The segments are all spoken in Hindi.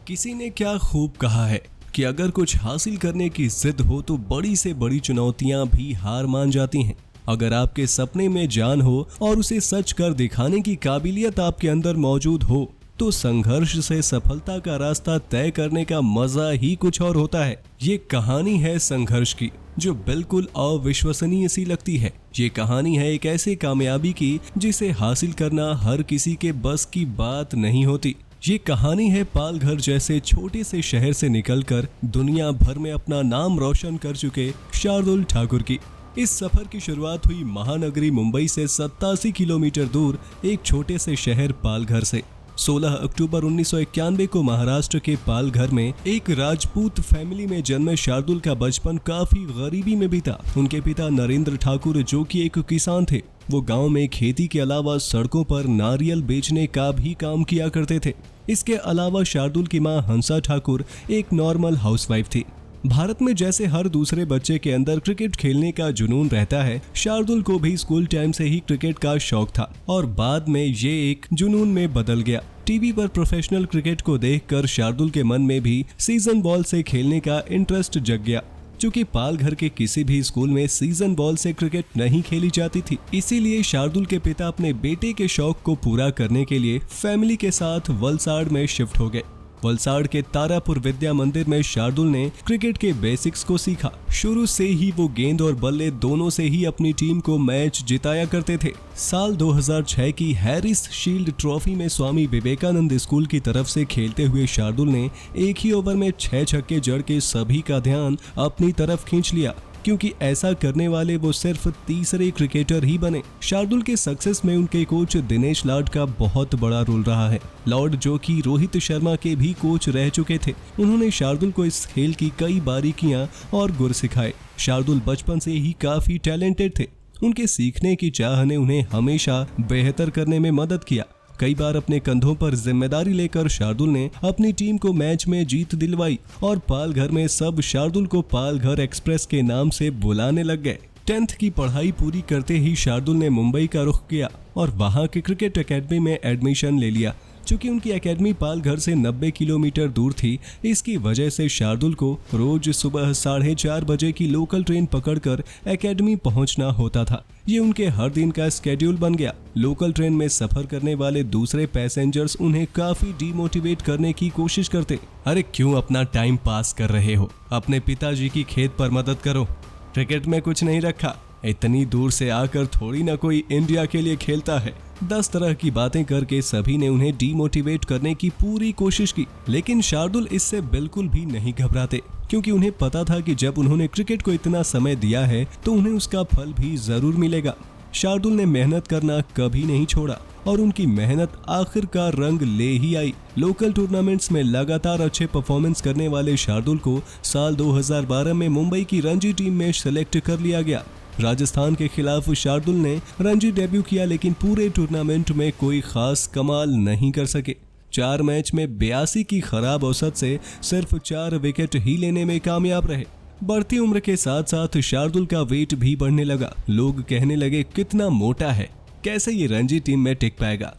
किसी ने क्या खूब कहा है कि अगर कुछ हासिल करने की जिद हो तो बड़ी से बड़ी चुनौतियां भी हार मान जाती हैं। अगर आपके सपने में जान हो और उसे सच कर दिखाने की काबिलियत आपके अंदर मौजूद हो तो संघर्ष से सफलता का रास्ता तय करने का मजा ही कुछ और होता है। ये कहानी है संघर्ष की जो बिल्कुल अविश्वसनीय सी लगती है। ये कहानी है एक ऐसे कामयाबी की जिसे हासिल करना हर किसी के बस की बात नहीं होती। ये कहानी है पालघर जैसे छोटे से शहर से निकलकर दुनिया भर में अपना नाम रोशन कर चुके शार्दुल ठाकुर की। इस सफर की शुरुआत हुई महानगरी मुंबई से 87 किलोमीटर दूर एक छोटे से शहर पालघर से। 16 अक्टूबर 1991 को महाराष्ट्र के पालघर में एक राजपूत फैमिली में जन्मे शार्दुल का बचपन काफी गरीबी में बीता। उनके पिता नरेंद्र ठाकुर जो कि एक किसान थे, वो गांव में खेती के अलावा सड़कों पर नारियल बेचने का भी काम किया करते थे। इसके अलावा शार्दुल की मां हंसा ठाकुर एक नॉर्मल हाउसवाइफ थी। भारत में जैसे हर दूसरे बच्चे के अंदर क्रिकेट खेलने का जुनून रहता है, शार्दुल को भी स्कूल टाइम से ही क्रिकेट का शौक था और बाद में ये एक जुनून में बदल गया। टीवी पर प्रोफेशनल क्रिकेट को देखकर शार्दुल के मन में भी सीजन बॉल से खेलने का इंटरेस्ट जग गया। चूंकि पालघर के किसी भी स्कूल में सीजन बॉल से क्रिकेट नहीं खेली जाती थी, इसीलिए शार्दुल के पिता अपने बेटे के शौक को पूरा करने के लिए फैमिली के साथ वलसाड़ में शिफ्ट हो गए। वलसाड़ के तारापुर विद्या मंदिर में शार्दुल ने क्रिकेट के बेसिक्स को सीखा। शुरू से ही वो गेंद और बल्ले दोनों से ही अपनी टीम को मैच जिताया करते थे। साल 2006 की हैरिस शील्ड ट्रॉफी में स्वामी विवेकानंद स्कूल की तरफ से खेलते हुए शार्दुल ने एक ही ओवर में 6 छक्के जड़ के सभी का ध्यान अपनी तरफ खींच लिया। क्योंकि ऐसा करने वाले वो सिर्फ तीसरे क्रिकेटर ही बने। शार्दुल के सक्सेस में उनके कोच दिनेश लाड का बहुत बड़ा रोल रहा है। लॉर्ड जो कि रोहित शर्मा के भी कोच रह चुके थे, उन्होंने शार्दुल को इस खेल की कई बारीकियां और गुर सिखाए। शार्दुल बचपन से ही काफी टैलेंटेड थे। उनके सीखने की चाह ने उन्हें हमेशा बेहतर करने में मदद किया। कई बार अपने कंधों पर जिम्मेदारी लेकर शार्दुल ने अपनी टीम को मैच में जीत दिलवाई और पालघर में सब शार्दुल को पालघर एक्सप्रेस के नाम से बुलाने लग गए। 10th की पढ़ाई पूरी करते ही शार्दुल ने मुंबई का रुख किया और वहां के क्रिकेट एकेडमी में एडमिशन ले लिया। चूंकि उनकी एकेडमी पालघर से 90 किलोमीटर दूर थी, इसकी वजह से शार्दुल को रोज सुबह 4:30 बजे की लोकल ट्रेन पकड़कर एकेडमी पहुंचना होता था। ये उनके हर दिन का स्केड्यूल बन गया। लोकल ट्रेन में सफर करने वाले दूसरे पैसेंजर्स उन्हें काफी डीमोटिवेट करने की कोशिश करते। अरे क्यों अपना टाइम पास कर रहे हो, अपने पिताजी की खेत पर मदद करो, क्रिकेट में कुछ नहीं रखा, इतनी दूर से आकर थोड़ी ना कोई इंडिया के लिए खेलता है। 10 तरह की बातें करके सभी ने उन्हें डीमोटिवेट करने की पूरी कोशिश की, लेकिन शार्दुल इससे बिल्कुल भी नहीं घबराते क्योंकि उन्हें पता था कि जब उन्होंने क्रिकेट को इतना समय दिया है तो उन्हें उसका फल भी जरूर मिलेगा। शार्दुल ने मेहनत करना कभी नहीं छोड़ा और उनकी मेहनत आखिरकार रंग ले ही आई। लोकल टूर्नामेंट्स में लगातार अच्छे परफॉर्मेंस करने वाले शार्दुल को साल 2012 में मुंबई की रणजी टीम में सेलेक्ट कर लिया गया। राजस्थान के खिलाफ शार्दुल ने रणजी डेब्यू किया, लेकिन पूरे टूर्नामेंट में कोई खास कमाल नहीं कर सके। 4 मैच में 82 की खराब औसत से सिर्फ 4 विकेट ही लेने में कामयाब रहे। बढ़ती उम्र के साथ साथ शार्दुल का वेट भी बढ़ने लगा। लोग कहने लगे कितना मोटा है, कैसे ये रणजी टीम में टिक पाएगा।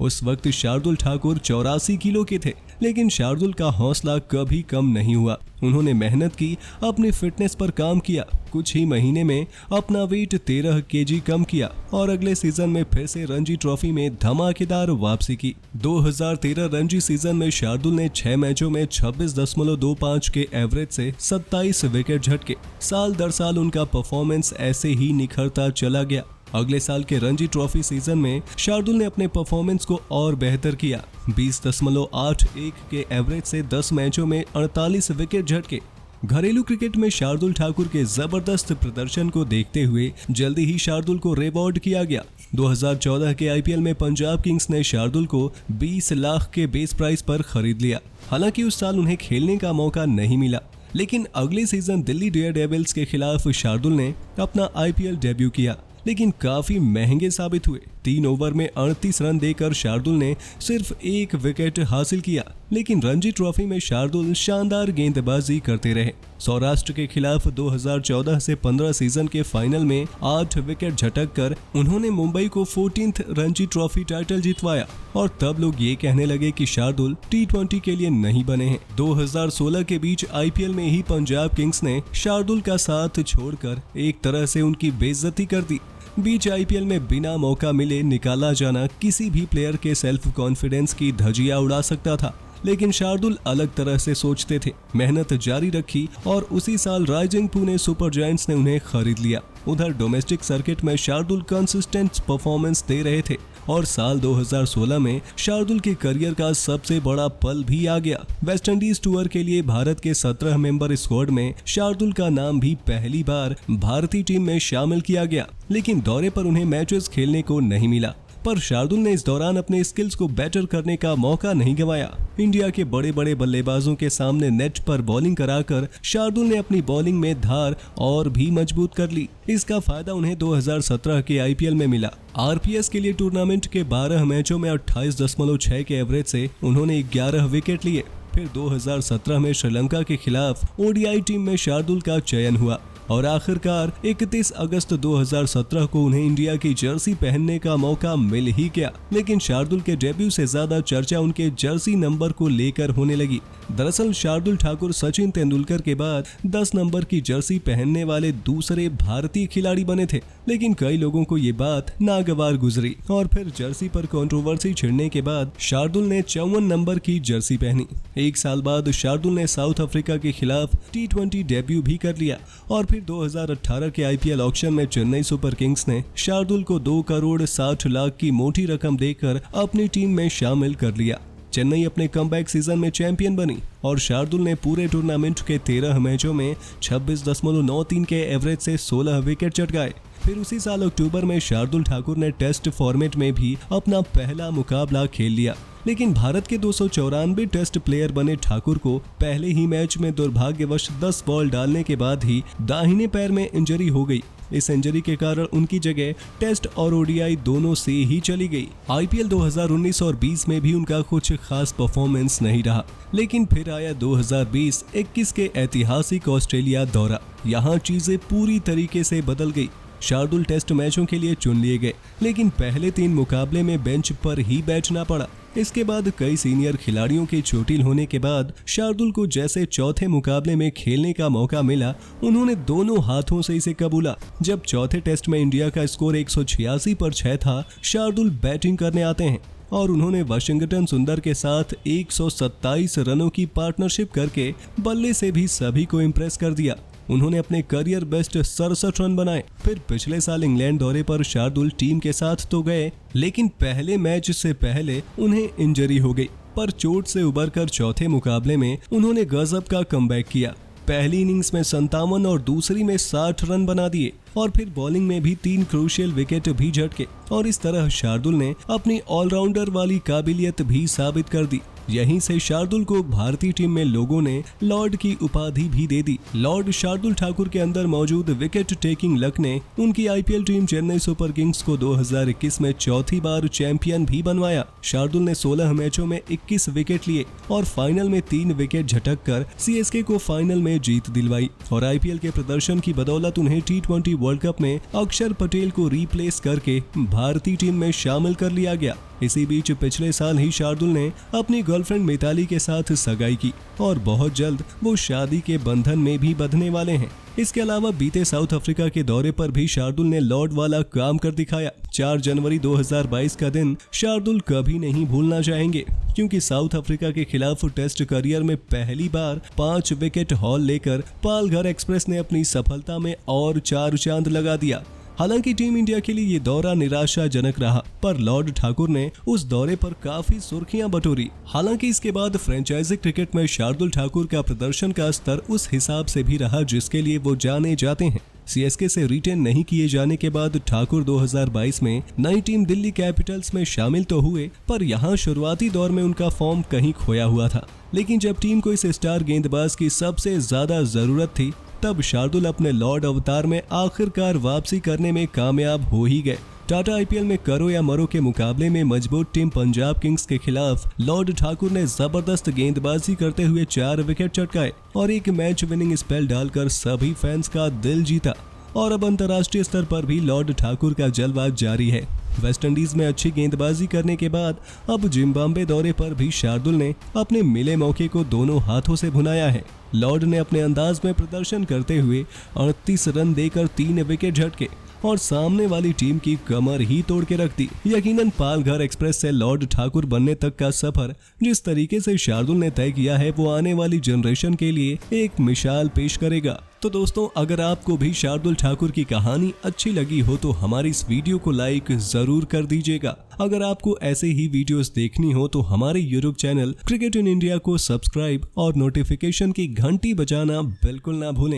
उस वक्त शार्दुल ठाकुर 84 किलो के थे, लेकिन शार्दुल का हौसला कभी कम नहीं हुआ। उन्होंने मेहनत की, अपने फिटनेस पर काम किया। कुछ ही महीने में अपना वेट 13 केजी कम किया और अगले सीजन में फिर से रणजी ट्रॉफी में धमाकेदार वापसी की। 2013 रणजी सीजन में शार्दुल ने 6 मैचों में 26.25 के एवरेज से 27 विकेट झटके। साल दर साल उनका परफॉर्मेंस ऐसे ही निखरता चला गया। अगले साल के रणजी ट्रॉफी सीजन में शार्दुल ने अपने परफॉर्मेंस को और बेहतर किया। 20.81 के एवरेज से 10 मैचों में 48 विकेट झटके। घरेलू क्रिकेट में शार्दुल ठाकुर के जबरदस्त प्रदर्शन को देखते हुए जल्दी ही शार्दुल को रिवॉर्ड किया गया। 2014 के आईपीएल में पंजाब किंग्स ने शार्दुल को 20 लाख के बेस प्राइस पर खरीद लिया। हालांकि उस साल उन्हें खेलने का मौका नहीं मिला, लेकिन अगले सीजन दिल्ली डेयरडेविल्स के खिलाफ शार्दुल ने अपना आईपीएल डेब्यू किया। लेकिन काफी महंगे साबित हुए। 3 ओवर में 38 रन देकर शार्दुल ने सिर्फ 1 विकेट हासिल किया, लेकिन रणजी ट्रॉफी में शार्दुल शानदार गेंदबाजी करते रहे। सौराष्ट्र के खिलाफ 2014 से 15 सीजन के फाइनल में 8 विकेट झटककर उन्होंने मुंबई को 14th रणजी ट्रॉफी टाइटल जितवाया और तब लोग ये कहने लगे कि शार्दुल T20 के लिए नहीं बने हैं। 2016 के बीच IPL में ही पंजाब किंग्स ने शार्दुल का साथ छोड़कर एक तरह से उनकी बेइज्जती कर दी। बीच IPL में बिना मौका मिले निकाला जाना किसी भी प्लेयर के सेल्फ कॉन्फिडेंस की धज्जियां उड़ा सकता था, लेकिन शार्दुल अलग तरह से सोचते थे। मेहनत जारी रखी और उसी साल राइजिंग पुणे सुपर जायंट्स ने उन्हें खरीद लिया। उधर डोमेस्टिक सर्किट में शार्दुल कंसिस्टेंट परफॉर्मेंस दे रहे थे और साल 2016 में शार्दुल के करियर का सबसे बड़ा पल भी आ गया। वेस्ट इंडीज टूर के लिए भारत के 17 मेंबर स्क्वाड में शार्दुल का नाम भी पहली बार भारतीय टीम में शामिल किया गया, लेकिन दौरे पर उन्हें मैचेस खेलने को नहीं मिला। पर शार्दुल ने इस दौरान अपने स्किल्स को बेटर करने का मौका नहीं गंवाया। इंडिया के बड़े बड़े बल्लेबाजों के सामने नेट पर बॉलिंग कराकर शार्दुल ने अपनी बॉलिंग में धार और भी मजबूत कर ली। इसका फायदा उन्हें 2017 के IPL में मिला। RPS के लिए टूर्नामेंट के 12 मैचों में 28.6 के एवरेज से उन्होंने 11 विकेट लिए। फिर 2017 में श्रीलंका के खिलाफ ODI टीम में शार्दुल का चयन हुआ और आखिरकार 31 अगस्त 2017 को उन्हें इंडिया की जर्सी पहनने का मौका मिल ही गया। लेकिन शार्दुल के डेब्यू से ज्यादा चर्चा उनके जर्सी नंबर को लेकर होने लगी। दरअसल शार्दुल ठाकुर सचिन तेंदुलकर के बाद 10 नंबर की जर्सी पहनने वाले दूसरे भारतीय खिलाड़ी बने थे, लेकिन कई लोगों को ये बात नागवार गुजरी और फिर जर्सी पर कंट्रोवर्सी छिड़ने के बाद शार्दुल ने 54 नंबर की जर्सी पहनी। एक साल बाद शार्दुल ने साउथ अफ्रीका के खिलाफ T20 डेब्यू भी कर लिया और फिर 2018 के IPL ऑक्शन में चेन्नई सुपर किंग्स ने शार्दुल को 2 करोड़ 60 लाख की मोटी रकम देकर अपनी टीम में शामिल कर लिया। चेन्नई अपने कमबैक सीजन में चैंपियन बनी और शार्दुल ने पूरे टूर्नामेंट के 13 मैचों में 26.93 के एवरेज से 16 विकेट चटकाए। फिर उसी साल अक्टूबर में शार्दुल ठाकुर ने टेस्ट फॉर्मेट में भी अपना पहला मुकाबला खेल लिया, लेकिन भारत के 294 टेस्ट प्लेयर बने ठाकुर को पहले ही मैच में दुर्भाग्यवश 10 बॉल डालने के बाद ही दाहिने पैर में इंजरी हो गई। इस इंजरी के कारण उनकी जगह टेस्ट और ODI दोनों से ही चली गई। IPL 2019 और 20 में भी उनका कुछ खास परफॉर्मेंस नहीं रहा, लेकिन फिर आया 2020-21 के ऐतिहासिक ऑस्ट्रेलिया दौरा। यहाँ चीजें पूरी तरीके से बदल गई। शार्दुल टेस्ट मैचों के लिए चुन लिए गए, लेकिन पहले 3 मुकाबले में बेंच पर ही बैठना पड़ा। इसके बाद कई सीनियर खिलाड़ियों के चोटिल होने के बाद शार्दुल को जैसे चौथे मुकाबले में खेलने का मौका मिला, उन्होंने दोनों हाथों से इसे कबूला। जब चौथे टेस्ट में इंडिया का स्कोर 186 पर 6 था, शार्दुल बैटिंग करने आते हैं और उन्होंने वाशिंगटन सुंदर के साथ 127 रनों की पार्टनरशिप करके बल्ले से भी सभी को इम्प्रेस कर दिया। उन्होंने अपने करियर बेस्ट 67 रन बनाए। फिर पिछले साल इंग्लैंड दौरे पर शार्दुल टीम के साथ तो गए, लेकिन पहले मैच से पहले उन्हें इंजरी हो गई, पर चोट से उबरकर चौथे मुकाबले में उन्होंने गजब का कमबैक किया। पहली इनिंग्स में 57 और दूसरी में 60 रन बना दिए और फिर बॉलिंग में भी 3 क्रूशियल विकेट भी झटके और इस तरह शार्दुल ने अपनी ऑलराउंडर वाली काबिलियत भी साबित कर दी। यहीं से शार्दुल को भारतीय टीम में लोगों ने लॉर्ड की उपाधि भी दे दी। लॉर्ड शार्दुल ठाकुर के अंदर मौजूद विकेट टेकिंग लक ने उनकी IPL team Chennai super Kings को 2021 में चौथी बार चैंपियन भी बनवाया। शार्दुल ने 16 मैचों में 21 विकेट लिए और फाइनल में 3 विकेट झटककर CSK को फाइनल में जीत दिलवाई और IPL के प्रदर्शन की बदौलत उन्हें T20 वर्ल्ड कप में अक्षर पटेल को रिप्लेस करके भारतीय टीम में शामिल कर लिया गया। इसी बीच पिछले साल ही शार्दुल ने अपनी गर्लफ्रेंड मिताली के साथ सगाई की और बहुत जल्द वो शादी के बंधन में भी बंधने वाले हैं। इसके अलावा बीते साउथ अफ्रीका के दौरे पर भी शार्दुल ने लॉर्ड वाला काम कर दिखाया। 4 जनवरी 2022 का दिन शार्दुल कभी नहीं भूलना चाहेंगे, क्योंकि साउथ अफ्रीका के खिलाफ टेस्ट करियर में पहली बार 5 विकेट हॉल लेकर पालघर एक्सप्रेस ने अपनी सफलता में और 4 चांद लगा दिया। हालांकि टीम इंडिया के लिए ये दौरा निराशाजनक रहा, पर लॉर्ड ठाकुर ने उस दौरे पर काफी सुर्खियां बटोरी। हालांकि इसके बाद फ्रेंचाइजी क्रिकेट में शार्दुल ठाकुर का प्रदर्शन का स्तर उस हिसाब से भी रहा जिसके लिए वो जाने जाते हैं। CSK से रिटेन नहीं किए जाने के बाद ठाकुर 2022 में नई टीम दिल्ली कैपिटल्स में शामिल तो हुए, पर यहाँ शुरुआती दौर में उनका फॉर्म कहीं खोया हुआ था। लेकिन जब टीम को इस स्टार गेंदबाज की सबसे ज्यादा जरूरत थी, तब शार्दुल अपने लॉर्ड अवतार में आखिरकार वापसी करने में कामयाब हो ही गए। टाटा आईपीएल में करो या मरो के मुकाबले में मजबूत टीम पंजाब किंग्स के खिलाफ लॉर्ड ठाकुर ने जबरदस्त गेंदबाजी करते हुए 4 विकेट चटकाए और एक मैच विनिंग स्पेल डालकर सभी फैंस का दिल जीता। और अब अंतर्राष्ट्रीय स्तर पर भी लॉर्ड ठाकुर का जलवा जारी है। वेस्टइंडीज में अच्छी गेंदबाजी करने के बाद अब जिम्बाब्वे दौरे पर भी शार्दुल ने अपने मिले मौके को दोनों हाथों से भुनाया है। लॉर्ड ने अपने अंदाज में प्रदर्शन करते हुए 38 रन देकर 3 विकेट झटके और सामने वाली टीम की कमर ही तोड़ के रख दी। यकीनन पालघर एक्सप्रेस से लॉर्ड ठाकुर बनने तक का सफर जिस तरीके से शार्दुल ने तय किया है वो आने वाली जनरेशन के लिए एक मिसाल पेश करेगा। तो दोस्तों, अगर आपको भी शार्दुल ठाकुर की कहानी अच्छी लगी हो तो हमारी इस वीडियो को लाइक जरूर कर दीजिएगा। अगर आपको ऐसे ही वीडियोस देखनी हो तो हमारे YouTube channel cricket in India को सब्सक्राइब और नोटिफिकेशन की घंटी बजाना बिल्कुल ना भूलें।